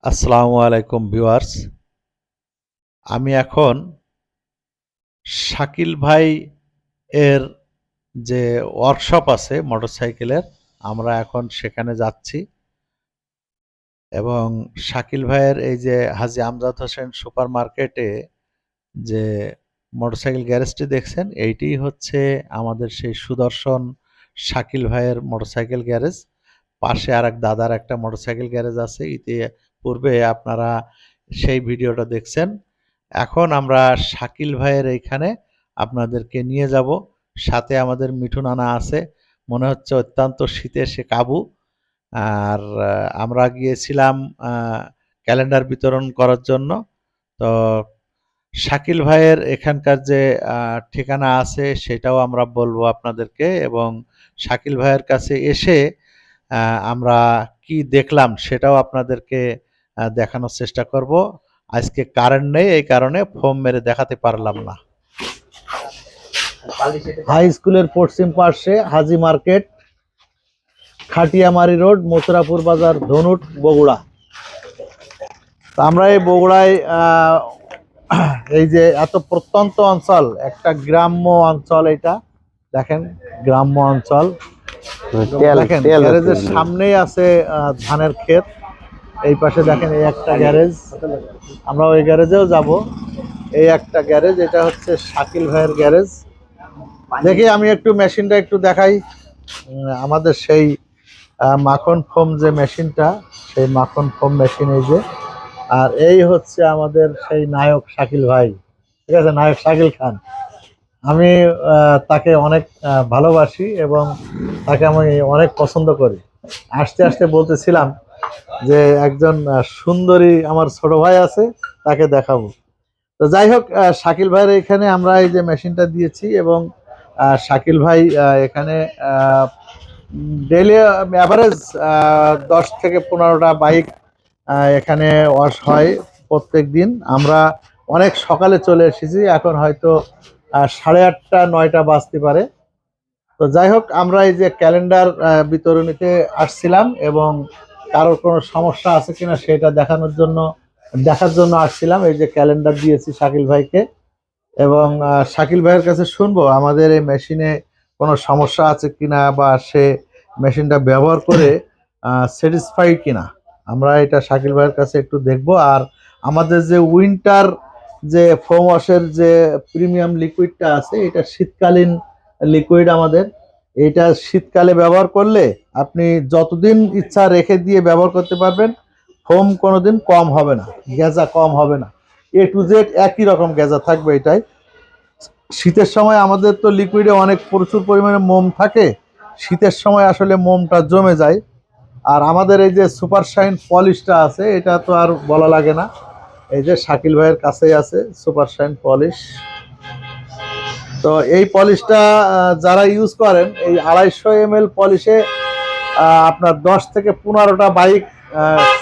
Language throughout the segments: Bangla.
আসসালামু আলাইকুম ভিউয়ার্স। আমি এখন শাকিল ভাই এর যে ওয়ার্কশপ আছে মোটরসাইকেলের, আমরা এখন সেখানে যাচ্ছি এবং শাকিল ভাইয়ের এই যে হাজী আমজাদ হোসেন সুপার মার্কেটে যে মোটরসাইকেল গ্যারেজটি দেখছেন, এইটি হচ্ছে আমাদের সেই সুদর্শন শাকিল ভাইয়ের মোটরসাইকেল গ্যারেজ। পাশে আরেক দাদার একটা মোটরসাইকেল গ্যারেজ আছে, ইতি পূর্বে আপনারা সেই ভিডিওটা দেখছেন। এখন আমরা শাকিল ভাইয়ের এইখানে আপনাদেরকে নিয়ে যাব। সাথে আমাদের মিঠু নানা আছে, মনে হচ্ছে অত্যন্ত শীতে সে কাবু। আর আমরা গিয়েছিলাম ক্যালেন্ডার বিতরণ করার জন্য। তো শাকিল ভাইয়ের এখানকার যে ঠিকানা আছে সেটাও আমরা বলবো আপনাদেরকে, এবং শাকিল ভাইয়ের কাছে এসে আমরা কি দেখলাম সেটাও আপনাদেরকে দেখানোর চেষ্টা করব। আজকে কারেন্ট নেই, এই কারণে ফোম মেরে দেখাতে পারলাম না। হাই স্কুলের পশ্চিম পার্শ্বে হাজি মার্কেট, খাটিয়ামারি রোড, মথুরাপুর বাজার, ধনুট, বগুড়া। আমরা এই বগুড়ায় এই যে এত প্রত্যন্ত অঞ্চল, একটা গ্রাম্য অঞ্চল, এটা দেখেন গ্রাম্য অঞ্চল। দেখেন গ্যারেজের সামনেই আছে ধানের ক্ষেত। এই পাশে দেখেন এই একটা গ্যারেজ, আমরা ওই গ্যারেজেও যাব। এই একটা গ্যারেজ, এটা হচ্ছে শাকিল ভাইয়ের গ্যারেজ। দেখি আমি একটু মেশিনটা একটু দেখাই। আমাদের সেই মাখন ফোম যে মেশিনটা, সেই মাখন ফোম মেশিন এই যে। আর এই হচ্ছে আমাদের সেই নায়ক শাকিল ভাই, ঠিক আছে, নায়ক শাকিল খান। আমি তাকে অনেক ভালোবাসি এবং তাকে আমি অনেক পছন্দ করি। আসতে আসতে বলতেছিলাম যে একজন সুন্দরী আমার ছোট ভাই আছে, তাকে দেখাবো। তো যাই হোক, শাকিল ভাইয়ের এখানে আমরা এই যে মেশিনটা দিয়েছি এবং শাকিল ভাই এখানে ডেইলি অ্যাভারেজ 10 থেকে 15টা বাইক এখানে ওয়াশ হয় প্রত্যেক দিন। আমরা অনেক সকালে চলে এসেছি, এখন হয়তো 8:30 9টা বাজতে পারে। তো যাই হোক, আমরা এই যে ক্যালেন্ডার বিতরণীতে আসছিলাম এবং কারোর কোনো সমস্যা আছে কিনা সেটা দেখার জন্য আসছিলাম। এই যে ক্যালেন্ডার দিয়েছি শাকিল ভাইকে, এবং শাকিল ভাইয়ের কাছে শুনবো আমাদের এই মেশিনে কোনো সমস্যা আছে কিনা, বা সে মেশিনটা ব্যবহার করে স্যাটিসফাইড কিনা। আমরা এটা শাকিল ভাইয়ের কাছে একটু দেখব। আর আমাদের যে উইন্টার যে ফোম ওয়াশের যে প্রিমিয়াম লিকুইডটা আছে, এটা শীতকালীন লিকুইড আমাদের। এটা শীতকালে ব্যবহার করলে আপনি যতদিন ইচ্ছা রেখে দিয়ে ব্যবহার করতে পারবেন, ফোম কোনোদিন কম হবে না, গেজা কম হবে না, এ টু জেড একই রকম গেজা থাকবে এটাই। শীতের সময় আমাদের তো লিকুইডে অনেক প্রচুর পরিমাণে মোম থাকে, শীতের সময় আসলে মোমটা জমে যায়। আর আমাদের এই যে সুপার শাইন পলিশটা আছে, এটা তো আর বলা লাগে না। এই যে শাকিল ভাইয়ের কাছেই আছে সুপার শাইন পলিশ। তো এই পলিশটা যারা ইউজ করেন, এই 250 ml পলিশে আপনার 10 থেকে 15টা বাইক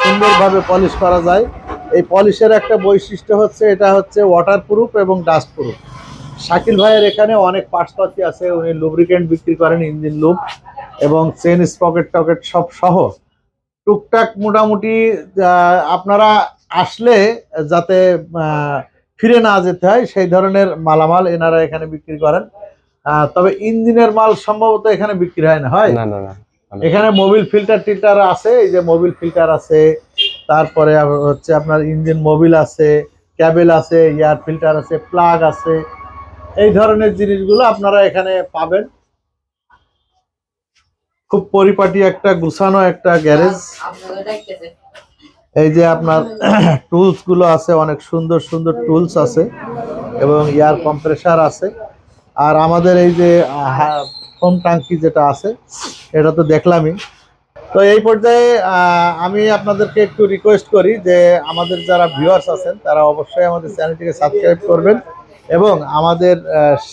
সুন্দরভাবে পলিশ করা যায়। এই পলিশের একটা বৈশিষ্ট্য হচ্ছে, এটা হচ্ছে ওয়াটার প্রুফ এবং ডাস্ট প্রুফ। শাকিল ভাইয়ের এখানে অনেক পার্টসপাতি আছে, উনি লুব্রিকেন্ট বিক্রি করেন, ইঞ্জিন লুব এবং চেন স্পকেট টকেট সব সহ টুকটাক মোটামুটি আপনারা আসলে যাতে ফিরে না যেতে হয় সেই ধরনের মালামাল এনারা এখানে বিক্রি করেন। তবে ইঞ্জিনের মাল সম্ভবত এখানে বিক্রি হয় না, হয় না? এখানে মোবিল ফিল্টার টিল্টার আছে, এই যে মোবিল ফিল্টার আছে, তারপরে হচ্ছে আপনার ইঞ্জিন মোবিল আছে, ক্যাবেল আছে, এয়ার ফিল্টার আছে, প্লাগ আছে, এই ধরনের জিনিসগুলো আপনারা এখানে পাবেন। খুব পরিপাটি একটা গুছানো একটা গ্যারেজ। এই যে আপনার টুলস গুলো আছে, অনেক সুন্দর সুন্দর টুলস আছে এবং এয়ার কম্প্রেসার আছে। আর আমাদের এই যে ফোম ট্যাঙ্কি যেটা আছে, এটা তো দেখলামই। তো এই পর্যায়ে আমি আপনাদেরকে একটু রিকোয়েস্ট করি যে আমাদের যারা ভিউয়ার্স আছেন তারা অবশ্যই আমাদের চ্যানেলটিকে সাবস্ক্রাইব করবেন এবং আমাদের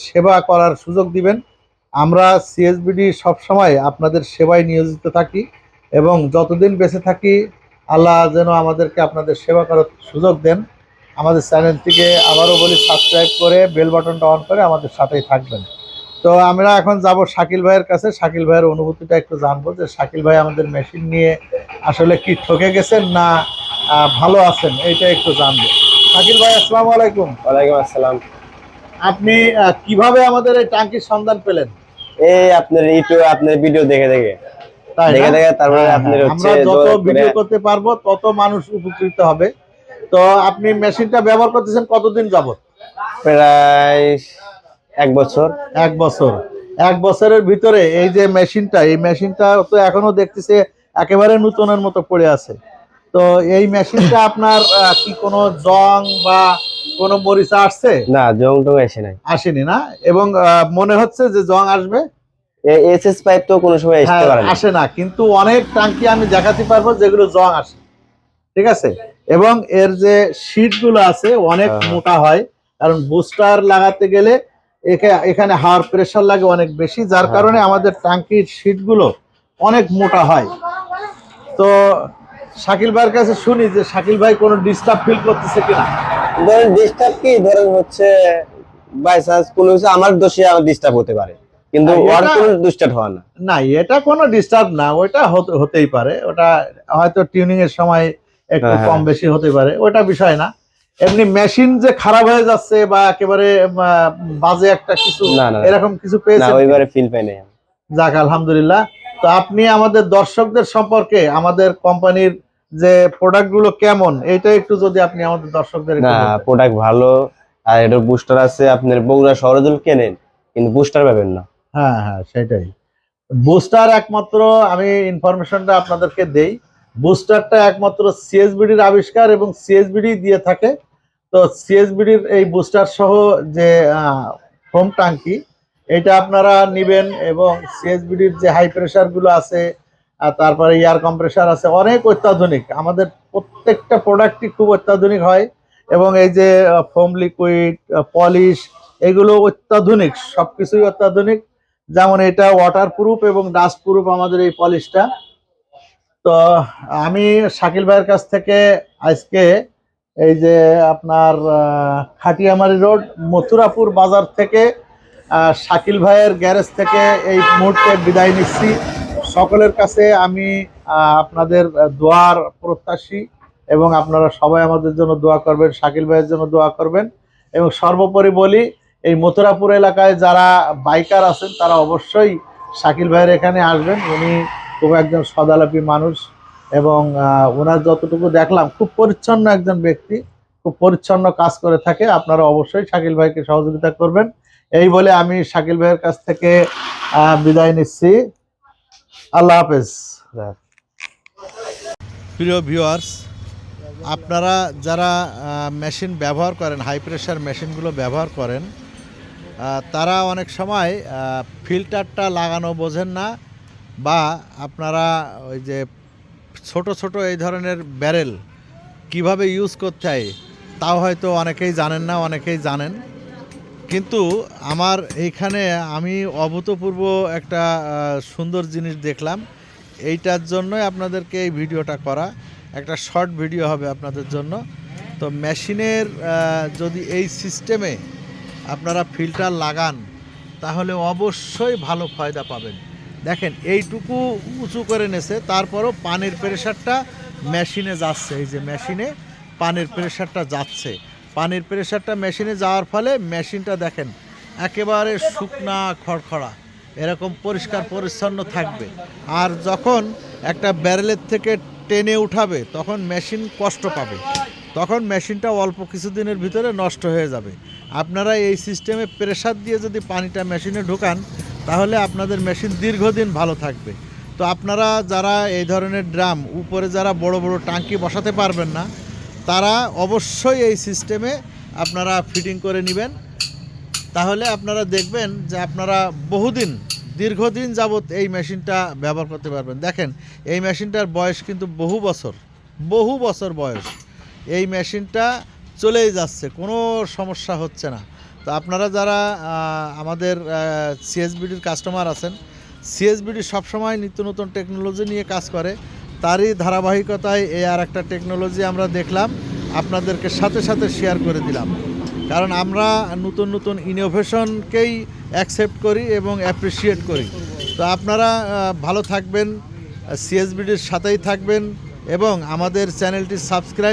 সেবা করার সুযোগ দিবেন। আমরা সিএসবিডি সবসময় আপনাদের সেবায় নিয়োজিত থাকি এবং যতদিন বেঁচে থাকি আল্লাহ যেন আমাদেরকে আপনাদের সেবা করার সুযোগ দেন। আমাদের চ্যানেলটিকে আবারও বলি, সাবস্ক্রাইব করে বেল বাটনটা অন করে আমাদের সাথেই থাকবেন। তো আমরা এখন যাব শাকিল ভাইয়ের কাছে, শাকিল ভাইয়ের অনুভূতিটা একটু জানবো যে শাকিল ভাই আমাদের মেশিন নিয়ে আসলে কি ঠকে গেছেন, না ভালো আছেন এইটা একটু জানবো। শাকিল ভাই, আসসালামু আলাইকুম। ওয়ালাইকুম আসসালাম। আপনি কিভাবে আমাদের এই টাঙ্কির সন্ধান পেলেন? এই আপনার ইউটিউবে আপনার ভিডিও দেখে দেখে তাই না? দেখে দেখে তারপরে হ্যাঁ, হ্যাঁ, আপনার হচ্ছে আমরা যত যোগাযোগ করে। ভিডিও করতে পারবো তত মানুষ উপকৃত হবে। তো আপনি মেশিনটা ব্যবহার করতেছেন কতদিন যাবত? প্রায় 1 বছর। 1 বছর। 1 বছরের ভিতরে এই যে মেশিনটা, এই মেশিনটা তো এখনো দেখতেছে একেবারে নতুনের মতো পড়ে আছে। তো এই মেশিনটা আপনার কি কোনো জং বা কোনো মরিচা আসছে? না, জং টং আসে নাই। আসেনি না? এবং মনে হচ্ছে যে জং আসবে? এসএস পাইপ তো কোনো সময় আসতে হ্যাঁ, পারে না। আসে না, কিন্তু অনেক টাঙ্কি আমি দেখাতে পারবো যেগুলো জং আসে। ঠিক আছে? এবং এর যে শীট গুলো আছে অনেক মোটা হয়, কারণ বুস্টার লাগাতে গেলে এখানে হাওয়ার প্রেসার লাগে অনেক বেশি, যার কারণে আমাদের টাঙ্কির শীট গুলো অনেক মোটা হয়। তো শাকিল ভাইয়ের কাছে শুনি যে শাকিল ভাই কোনো ডিস্টার্ব ফিল করতেছে কিনা। ধরেন ডিস্টার্ব কি, ধরেন হচ্ছে বাই চান্স কোনো কিছু আমার দোষে আমার ডিস্টার্ব হতে পারে, কিন্তু ওর কোনো ডিস্টার্ব হয় না। না, এটা কোনো ডিস্টার্ব না, ওটা হতেই পারে, ওটা হয়তো টিউনিং এর সময় একটু কম বেশি হতে পারে, ওটা বিষয় না। এমনি মেশিন যে খারাপ হয়ে যাচ্ছে বা একেবারে বাজে একটা কিছু এরকম কিছু পেয়েছেন? না, ওইবারে ফিল পাই নাই। যাক, আলহামদুলিল্লাহ। তো আপনি আমাদের দর্শকদের সম্পর্কে আমাদের কোম্পানির যে প্রোডাক্ট গুলো কেমন, এটা একটু যদি আপনি আমাদের দর্শকদের না, প্রোডাক্ট ভালো। আর এটা বুস্টার আছে, আপনার বগুড়া শহরে যদি কেনেন কিন্তু বুস্টার পাবেন না। হ্যাঁ, হ্যাঁ, সেটাই। বুস্টার একমাত্র, আমি ইনফরমেশনটা আপনাদেরকে দেই, বুস্টারটা একমাত্র সিএসবিডির আবিষ্কার এবং সিএসবিডি দিয়ে থাকে। তো সিএসবিডির এই বুস্টার সহ যে ফোম টাঙ্কি, এটা আপনারা নিবেন, এবং সিএসবিডির যে হাই প্রেসার গুলো আছে, তারপরে এয়ার কম্প্রেসার আছে, অনেক অত্যাধুনিক। আমাদের প্রত্যেকটা প্রোডাক্টই খুব অত্যাধুনিক হয়, এবং এই যে ফোম লিকুইড, পলিশ, এগুলো অত্যাধুনিক, সবকিছুই অত্যাধুনিক। যেমন এটা ওয়াটার প্রুফ এবং ডাস্ট প্রুফ আমাদের এই পলিশটা। তো আমি শাকিল ভাইয়ের কাছ থেকে আজকে এই যে আপনার খাটিয়ামারি রোড মথুরাপুর বাজার থেকে শাকিল ভাইয়ের গ্যারেজ থেকে এই মুহূর্তে বিদায় নিচ্ছি। সকলের কাছে আমি আপনাদের দোয়ার প্রত্যাশী, এবং আপনারা সবাই আমাদের জন্য দোয়া করবেন, শাকিল ভাইয়ের জন্য দোয়া করবেন। এবং সর্বোপরি বলি, এই মথুরাপুর এলাকায় যারা বাইকার আছেন তারা অবশ্যই শাকিল ভাইয়ের এখানে আসবেন। উনি খুব একজন সদালাপী মানুষ, এবং ওনার যতটুকু দেখলাম খুব পরিচ্ছন্ন একজন ব্যক্তি, খুব পরিচ্ছন্ন কাজ করে থাকে। আপনারা অবশ্যই শাকিল ভাইকে সহযোগিতা করবেন। এই বলে আমি শাকিল ভাইয়ের কাছ থেকে বিদায় নিচ্ছি। আল্লাহ হাফেজ। প্রিয় ভিউয়ার্স, আপনারা যারা মেশিন ব্যবহার করেন, হাই প্রেশার মেশিনগুলো ব্যবহার করেন, তারা অনেক সময় ফিল্টারটা লাগানো বোঝেন না, বা আপনারা ওই যে ছোট ছোট এই ধরনের ব্যারেল কিভাবে ইউজ করতে হয় তাও হয়তো অনেকেই জানেন না, অনেকেই জানেন। কিন্তু আমার এইখানে আমি অভূতপূর্ব একটা সুন্দর জিনিস দেখলাম, এইটার জন্যই আপনাদেরকে এই ভিডিওটা করা। একটা শর্ট ভিডিও হবে আপনাদের জন্য। তো মেশিনের যদি এই সিস্টেমে আপনারা ফিল্টার লাগান তাহলে অবশ্যই ভালো ফায়দা পাবেন। দেখেন, এইটুকু উঁচু করে নেছে, তারপরও পানির প্রেশারটা মেশিনে যাচ্ছে। এই যে মেশিনে পানির প্রেশারটা যাচ্ছে, পানির প্রেশারটা মেশিনে যাওয়ার ফলে মেশিনটা দেখেন একেবারে শুকনা খড়খড়া, এরকম পরিষ্কার পরিচ্ছন্ন থাকবে। আর যখন একটা ব্যারেলের থেকে টেনে উঠাবে তখন মেশিন কষ্ট পাবে, তখন মেশিনটা অল্প কিছুদিনের ভিতরে নষ্ট হয়ে যাবে। আপনারা এই সিস্টেমে প্রেসার দিয়ে যদি পানিটা মেশিনে ঢোকান তাহলে আপনাদের মেশিন দীর্ঘদিন ভালো থাকবে। তো আপনারা যারা এই ধরনের ড্রাম উপরে যারা বড় বড় টাঙ্কি বসাতে পারবেন না, তারা অবশ্যই এই সিস্টেমে আপনারা ফিটিং করে নেবেন। তাহলে আপনারা দেখবেন যে আপনারা দীর্ঘদিন যাবত এই মেশিনটা ব্যবহার করতে পারবেন। দেখেন, এই মেশিনটার বয়স কিন্তু বহু বছর বয়স। এই মেশিনটা চলেই যাচ্ছে, কোনো সমস্যা হচ্ছে না। তো আপনারা যারা আমাদের সিএসবিডির কাস্টমার আছেন, সিএসবিডি সবসময় নিত্য নতুন টেকনোলজি নিয়ে কাজ করে, তারই ধারাবাহিকতায় এই আর একটা টেকনোলজি আমরা দেখলাম, আপনাদেরকে সাথে সাথে শেয়ার করে দিলাম। কারণ আমরা নতুন নতুন ইনোভেশনকেই অ্যাকসেপ্ট করি এবং অ্যাপ্রিসিয়েট করি। তো আপনারা ভালো থাকবেন, সিএসবিডির সাথেই থাকবেন, এবং আমাদের চ্যানেলটি সাবস্ক্রাইব